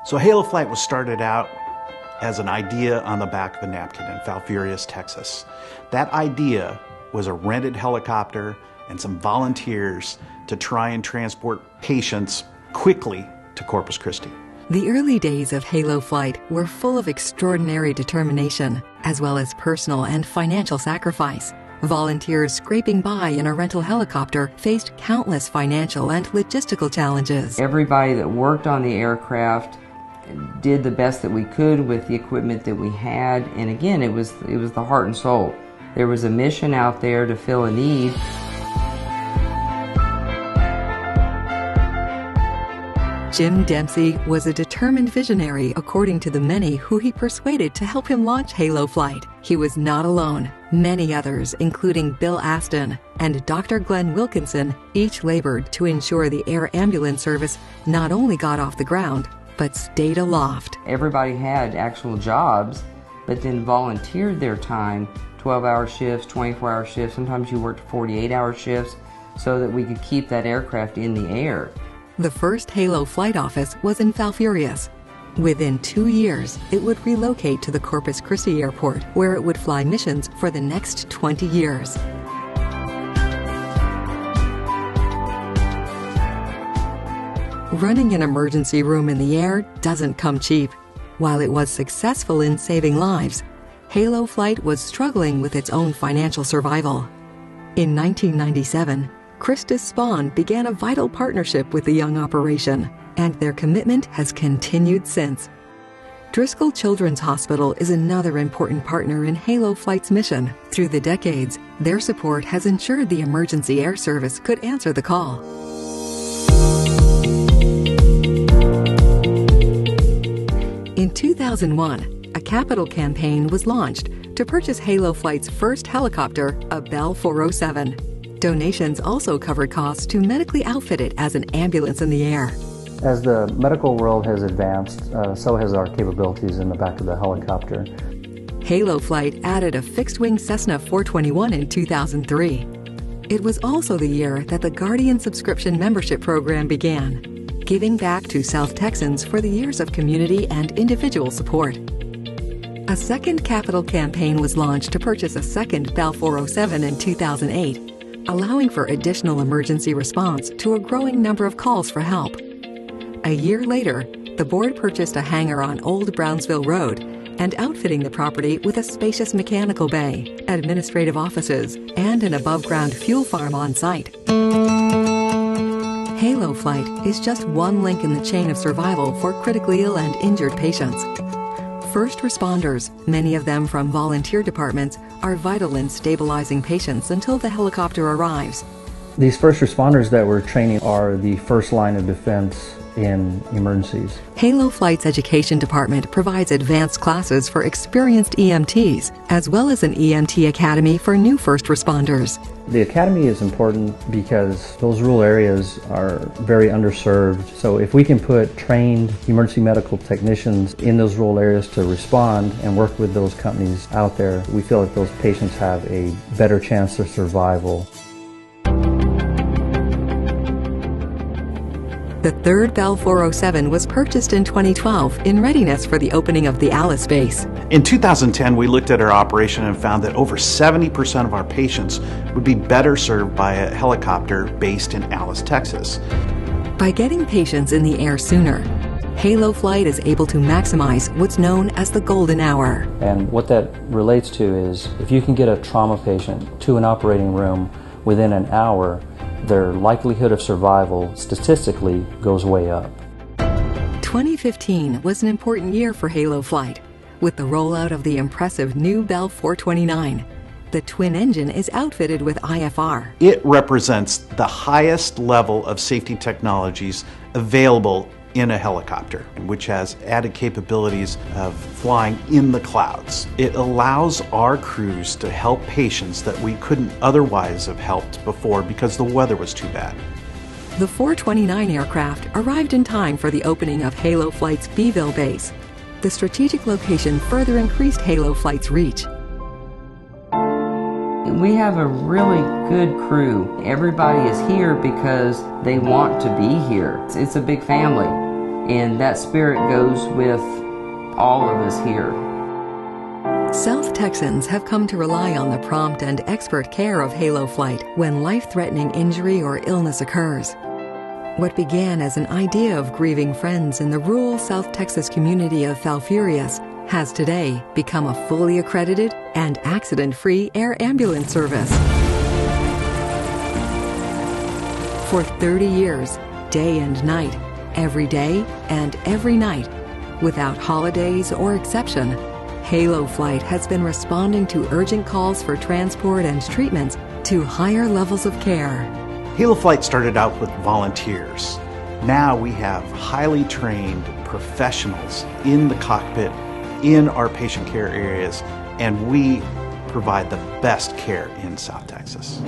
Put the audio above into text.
So Halo Flight was started out as an idea on the back of a napkin in Falfurrias, Texas. That idea was a rented helicopter and some volunteers to try and transport patients quickly to Corpus Christi. The early days of Halo Flight were full of extraordinary determination, as well as personal and financial sacrifice. Volunteers scraping by in a rental helicopter faced countless financial and logistical challenges. Everybody that worked on the aircraft did the best that we could with the equipment that we had, and again, it was the heart and soul. There was a mission out there to fill a need. Jim Dempsey was a determined visionary, according to the many who he persuaded to help him launch Halo Flight. He was not alone. Many others, including Bill Aston and Dr. Glenn Wilkinson, each labored to ensure the air ambulance service not only got off the ground, but stayed aloft. Everybody had actual jobs, but then volunteered their time, 12-hour shifts, 24-hour shifts, sometimes you worked 48-hour shifts, so that we could keep that aircraft in the air. The first Halo Flight office was in Falfurrias. Within 2 years, it would relocate to the Corpus Christi airport, where it would fly missions for the next 20 years. Running an emergency room in the air doesn't come cheap. While it was successful in saving lives, Halo Flight was struggling with its own financial survival. In 1997, Christus Spahn began a vital partnership with the young operation, and their commitment has continued since. Driscoll Children's Hospital is another important partner in Halo Flight's mission. Through the decades, their support has ensured the emergency air service could answer the call. In 2001, a capital campaign was launched to purchase Halo Flight's first helicopter, a Bell 407. Donations also covered costs to medically outfit it as an ambulance in the air. As the medical world has advanced, so has our capabilities in the back of the helicopter. Halo Flight added a fixed-wing Cessna 421 in 2003. It was also the year that the Guardian subscription membership program began, giving back to South Texans for the years of community and individual support. A second capital campaign was launched to purchase a second Bell 407 in 2008, allowing for additional emergency response to a growing number of calls for help. A year later, the board purchased a hangar on Old Brownsville Road and outfitting the property with a spacious mechanical bay, administrative offices, and an above-ground fuel farm on site. Halo Flight is just one link in the chain of survival for critically ill and injured patients. First responders, many of them from volunteer departments, are vital in stabilizing patients until the helicopter arrives. These first responders that we're training are the first line of defense in emergencies. Halo Flight's education department provides advanced classes for experienced EMTs, as well as an EMT academy for new first responders. The academy is important because those rural areas are very underserved. So if we can put trained emergency medical technicians in those rural areas to respond and work with those companies out there, we feel that those patients have a better chance of survival. The third Bell 407 was purchased in 2012 in readiness for the opening of the Alice base. In 2010, we looked at our operation and found that over 70% of our patients would be better served by a helicopter based in Alice, Texas. By getting patients in the air sooner, Halo Flight is able to maximize what's known as the golden hour. And what that relates to is if you can get a trauma patient to an operating room within an hour, their likelihood of survival statistically goes way up. 2015 was an important year for Halo Flight, with the rollout of the impressive new Bell 429. The twin engine is outfitted with IFR. It represents the highest level of safety technologies available in a helicopter, which has added capabilities of flying in the clouds. It allows our crews to help patients that we couldn't otherwise have helped before because the weather was too bad. The 429 aircraft arrived in time for the opening of Halo Flight's Beeville base. The strategic location further increased Halo Flight's reach. We have a really good crew. Everybody is here because they want to be here. It's a big family. And that spirit goes with all of us here. South Texans have come to rely on the prompt and expert care of Halo Flight when life-threatening injury or illness occurs. What began as an idea of grieving friends in the rural South Texas community of Falfurrias has today become a fully accredited and accident-free air ambulance service. For 30 years, day and night, every day and every night, without holidays or exception, Halo Flight has been responding to urgent calls for transport and treatments to higher levels of care. Halo Flight started out with volunteers. Now we have highly trained professionals in the cockpit, in our patient care areas, and we provide the best care in South Texas.